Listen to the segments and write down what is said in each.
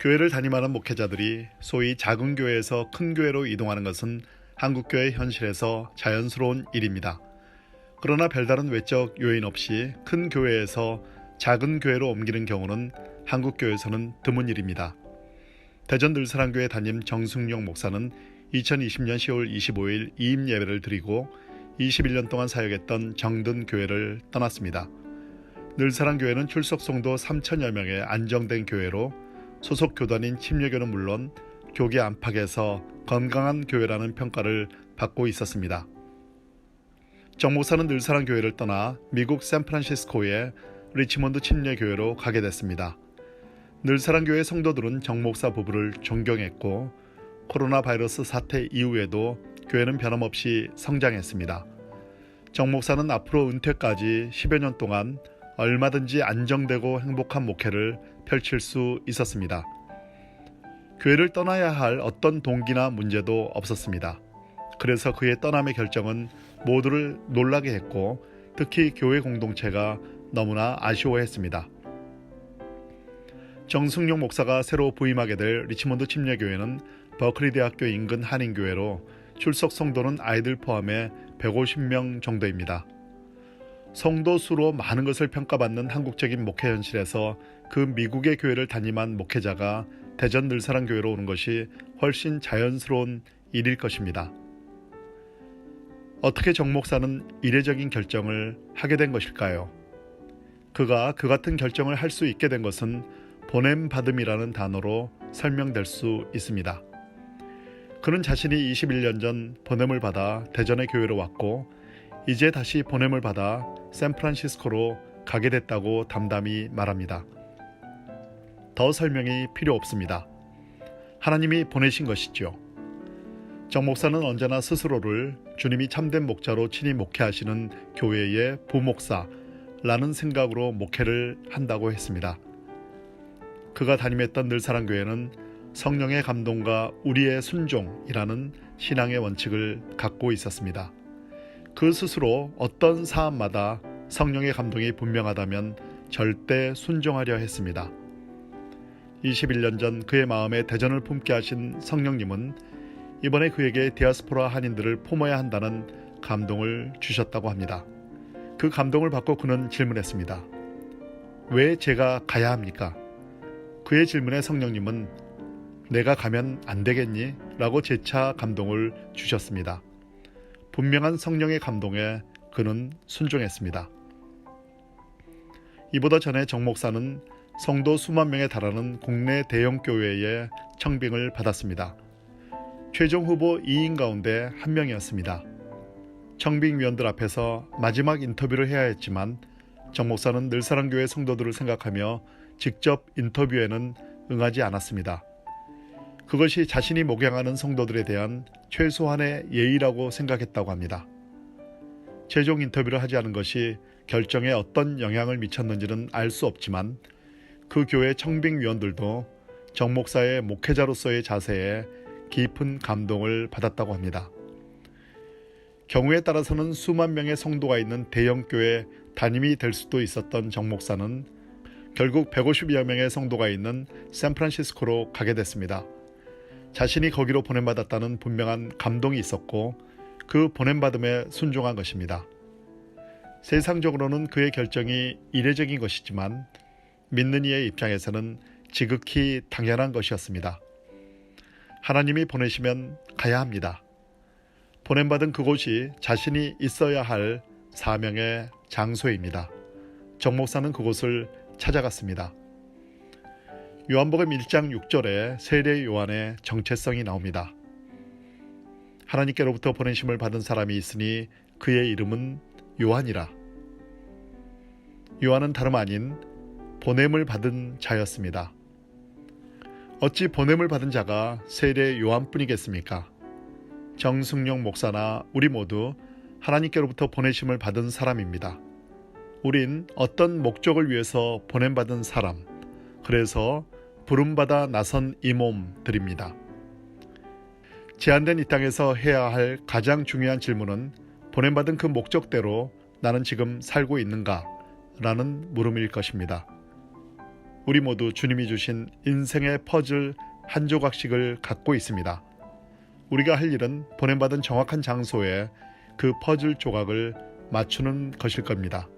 교회를 담임하는 목회자들이 소위 작은 교회에서 큰 교회로 이동하는 것은 한국교회 현실에서 자연스러운 일입니다. 그러나 별다른 외적 요인 없이 큰 교회에서 작은 교회로 옮기는 경우는 한국교회에서는 드문 일입니다. 대전 늘사랑교회 담임 정승용 목사는 2020년 10월 25일 이임 예배를 드리고 21년 동안 사역했던 정든교회를 떠났습니다. 늘사랑교회는 출석 성도 3천여 명의 안정된 교회로 소속 교단인 침례교는 물론 교계 안팎에서 건강한 교회라는 평가를 받고 있었습니다. 정 목사는 늘사랑교회를 떠나 미국 샌프란시스코의 리치몬드 침례교회로 가게 됐습니다. 늘사랑교회 성도들은 정 목사 부부를 존경했고 코로나 바이러스 사태 이후에도 교회는 변함없이 성장했습니다. 정 목사는 앞으로 은퇴까지 10여 년 동안 얼마든지 안정되고 행복한 목회를 펼칠 수 있었습니다. 교회를 떠나야 할 어떤 동기나 문제도 없었습니다. 그래서 그의 떠남의 결정은 모두를 놀라게 했고 특히 교회 공동체가 너무나 아쉬워했습니다. 정승용 목사가 새로 부임하게 될 리치몬드 침례교회는 버클리 대학교 인근 한인교회로 출석 성도는 아이들 포함해 150명 정도입니다. 성도 수로 많은 것을 평가받는 한국적인 목회 현실에서 그 미국의 교회를 담임한 목회자가 대전 늘사랑교회로 오는 것이 훨씬 자연스러운 일일 것입니다. 어떻게 정 목사는 이례적인 결정을 하게 된 것일까요? 그가 그 같은 결정을 할 수 있게 된 것은 보냄받음이라는 단어로 설명될 수 있습니다. 그는 자신이 21년 전 보냄을 받아 대전의 교회로 왔고 이제 다시 보냄을 받아 샌프란시스코로 가게 됐다고 담담히 말합니다. 더 설명이 필요 없습니다. 하나님이 보내신 것이죠. 정 목사는 언제나 스스로를 주님이 참된 목자로 친히 목회하시는 교회의 부목사라는 생각으로 목회를 한다고 했습니다. 그가 담임했던 늘사랑교회는 성령의 감동과 우리의 순종이라는 신앙의 원칙을 갖고 있었습니다. 그 스스로 어떤 사안마다 성령의 감동이 분명하다면 절대 순종하려 했습니다. 21년 전 그의 마음에 대전을 품게 하신 성령님은 이번에 그에게 디아스포라 한인들을 품어야 한다는 감동을 주셨다고 합니다. 그 감동을 받고 그는 질문했습니다. 왜 제가 가야 합니까? 그의 질문에 성령님은 내가 가면 안 되겠니? 라고 재차 감동을 주셨습니다. 분명한 성령의 감동에 그는 순종했습니다. 이보다 전에 정 목사는 성도 수만 명에 달하는 국내 대형 교회의 청빙을 받았습니다. 최종 후보 2인 가운데 한 명이었습니다. 청빙위원들 앞에서 마지막 인터뷰를 해야 했지만 정 목사는 늘사랑교회 성도들을 생각하며 직접 인터뷰에는 응하지 않았습니다. 그것이 자신이 목양하는 성도들에 대한 최소한의 예의라고 생각했다고 합니다. 최종 인터뷰를 하지 않은 것이 결정에 어떤 영향을 미쳤는지는 알 수 없지만 그 교회 청빙위원들도 정 목사의 목회자로서의 자세에 깊은 감동을 받았다고 합니다. 경우에 따라서는 수만 명의 성도가 있는 대형교회 담임이 될 수도 있었던 정 목사는 결국 150여 명의 성도가 있는 샌프란시스코로 가게 됐습니다. 자신이 거기로 보냄받았다는 분명한 감동이 있었고 그 보냄받음에 순종한 것입니다. 세상적으로는 그의 결정이 이례적인 것이지만 믿는 이의 입장에서는 지극히 당연한 것이었습니다. 하나님이 보내시면 가야 합니다. 보냄받은 그곳이 자신이 있어야 할 사명의 장소입니다. 정 목사는 그곳을 찾아갔습니다. 요한복음 1장 6절에 세례 요한의 정체성이 나옵니다. 하나님께로부터 보내심을 받은 사람이 있으니 그의 이름은 요한이라. 요한은 다름 아닌 보냄을 받은 자였습니다. 어찌 보냄을 받은 자가 세례 요한뿐이겠습니까? 정승용 목사나 우리 모두 하나님께로부터 보내심을 받은 사람입니다. 우린 어떤 목적을 위해서 보냄받은 사람, 그래서 부름받아 나선 이 몸들입니다. 제한된 이 땅에서 해야 할 가장 중요한 질문은 보냄받은 그 목적대로 나는 지금 살고 있는가? 라는 물음일 것입니다. 우리 모두 주님이 주신 인생의 퍼즐 한 조각씩을 갖고 있습니다. 우리가 할 일은 보냄받은 정확한 장소에 그 퍼즐 조각을 맞추는 것일 겁니다.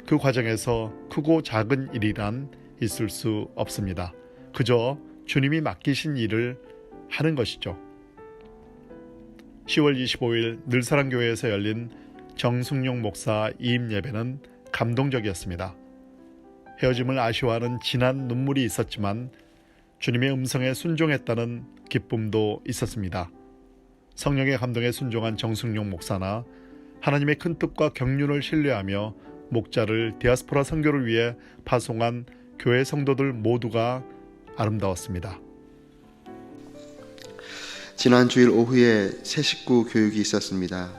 그 과정에서 크고 작은 일이란 있을 수 없습니다. 그저 주님이 맡기신 일을 하는 것이죠. 10월 25일 늘사랑교회에서 열린 정승용 목사 이임 예배는 감동적이었습니다. 헤어짐을 아쉬워하는 진한 눈물이 있었지만 주님의 음성에 순종했다는 기쁨도 있었습니다. 성령의 감동에 순종한 정승용 목사나 하나님의 큰 뜻과 경륜을 신뢰하며 목자를 디아스포라 선교를 위해 파송한 교회 성도들 모두가 아름다웠습니다. 지난 주일 오후에 새 식구 교육이 있었습니다.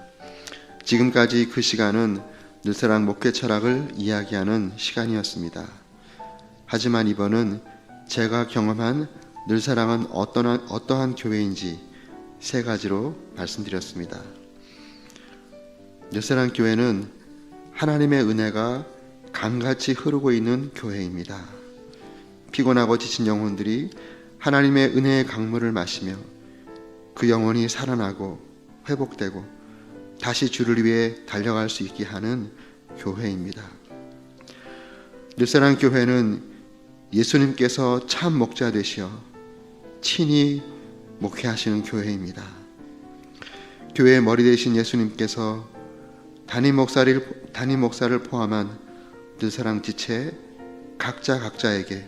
지금까지 그 시간은 늘사랑 목회 철학을 이야기하는 시간이었습니다. 하지만 이번은 제가 경험한 늘사랑은 어떠한 교회인지 세 가지로 말씀드렸습니다. 늘사랑 교회는 하나님의 은혜가 강같이 흐르고 있는 교회입니다. 피곤하고 지친 영혼들이 하나님의 은혜의 강물을 마시며 그 영혼이 살아나고 회복되고 다시 주를 위해 달려갈 수 있게 하는 교회입니다. 늘사랑 교회는 예수님께서 참 목자 되시어 친히 목회하시는 교회입니다. 교회의 머리 되신 예수님께서 담임 목사를 포함한 늘사랑 지체 각자에게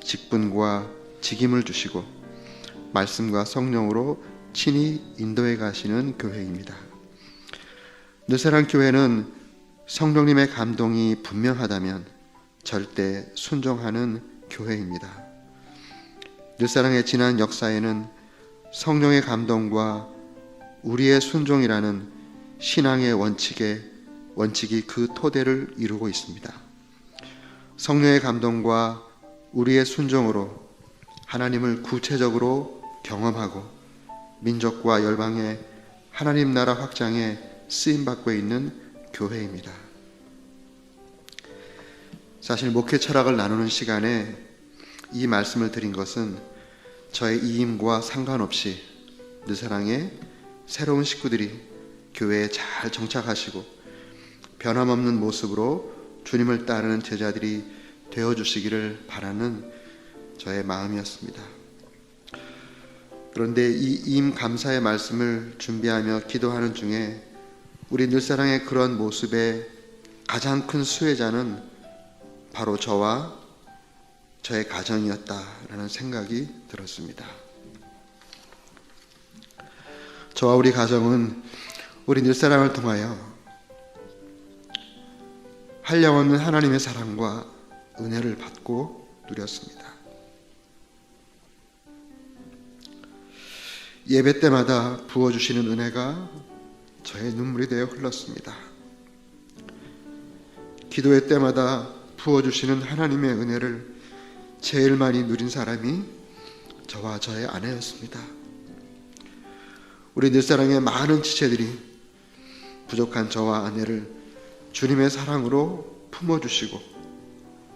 직분과 직임을 주시고 말씀과 성령으로 친히 인도해 가시는 교회입니다. 늘사랑 교회는 성령님의 감동이 분명하다면 절대 순종하는 교회입니다. 늘사랑의 지난 역사에는 성령의 감동과 우리의 순종이라는 신앙의 원칙이 그 토대를 이루고 있습니다. 성령의 감동과 우리의 순종으로 하나님을 구체적으로 경험하고 민족과 열방의 하나님 나라 확장에 쓰임받고 있는 교회입니다. 사실 목회 철학을 나누는 시간에 이 말씀을 드린 것은 저의 이임과 상관없이 늘사랑의 새로운 식구들이 교회에 잘 정착하시고 변함없는 모습으로 주님을 따르는 제자들이 되어주시기를 바라는 저의 마음이었습니다. 그런데 이 이임 감사의 말씀을 준비하며 기도하는 중에 우리 늘사랑의 그런 모습의 가장 큰 수혜자는 바로 저와 저의 가정이었다라는 생각이 들었습니다. 저와 우리 가정은 우리 늘사랑을 통하여 한량없는 하나님의 사랑과 은혜를 받고 누렸습니다. 예배 때마다 부어주시는 은혜가 저의 눈물이 되어 흘렀습니다. 기도회 때마다 부어주시는 하나님의 은혜를 제일 많이 누린 사람이 저와 저의 아내였습니다. 우리 늘사랑의 많은 지체들이 부족한 저와 아내를 주님의 사랑으로 품어주시고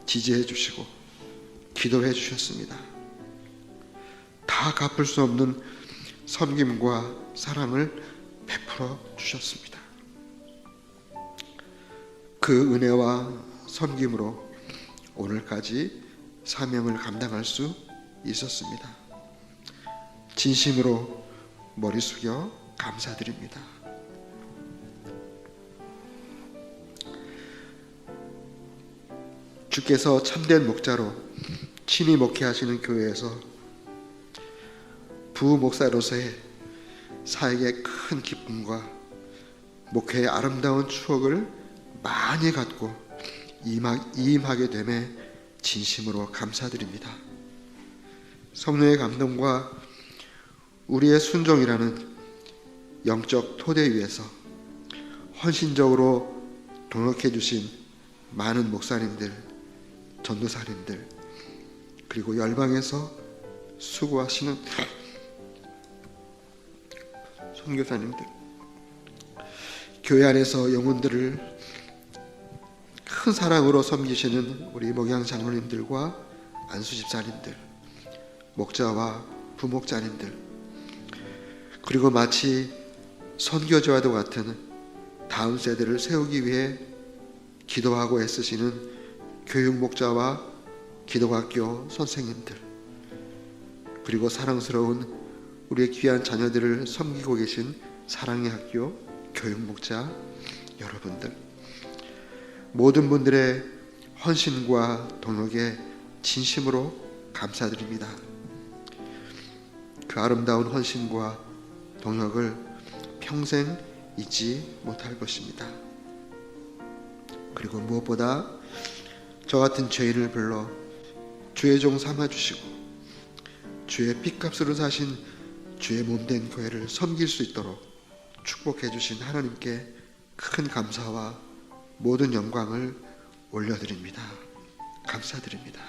지지해 주시고 기도해 주셨습니다. 다 갚을 수 없는 섬김과 사랑을 베풀어 주셨습니다. 그 은혜와 섬김으로 오늘까지 사명을 감당할 수 있었습니다. 진심으로 머리 숙여 감사드립니다. 주께서 참된 목자로 친히 목회하시는 교회에서 부목사로서의 사역의 큰 기쁨과 목회의 아름다운 추억을 많이 갖고 이임하게 됨에 진심으로 감사드립니다. 성령의 감동과 우리의 순종이라는 영적 토대 위에서 헌신적으로 동역해 주신 많은 목사님들, 전도사님들, 그리고 열방에서 수고하시는 선교사님들, 교회 안에서 영혼들을 큰 사랑으로 섬기시는 우리 목양 장로님들과 안수집사님들, 목자와 부목자님들, 그리고 마치 선교지와도 같은 다음 세대를 세우기 위해 기도하고 애쓰시는 교육목자와 기독학교 선생님들, 그리고 사랑스러운 우리의 귀한 자녀들을 섬기고 계신 사랑의 학교 교육목자 여러분들, 모든 분들의 헌신과 동역에 진심으로 감사드립니다. 그 아름다운 헌신과 동역을 평생 잊지 못할 것입니다. 그리고 무엇보다 저 같은 죄인을 불러 주의 종 삼아주시고 주의 핏값으로 사신 주의 몸된 교회를 섬길 수 있도록 축복해 주신 하나님께 큰 감사와 모든 영광을 올려드립니다. 감사드립니다.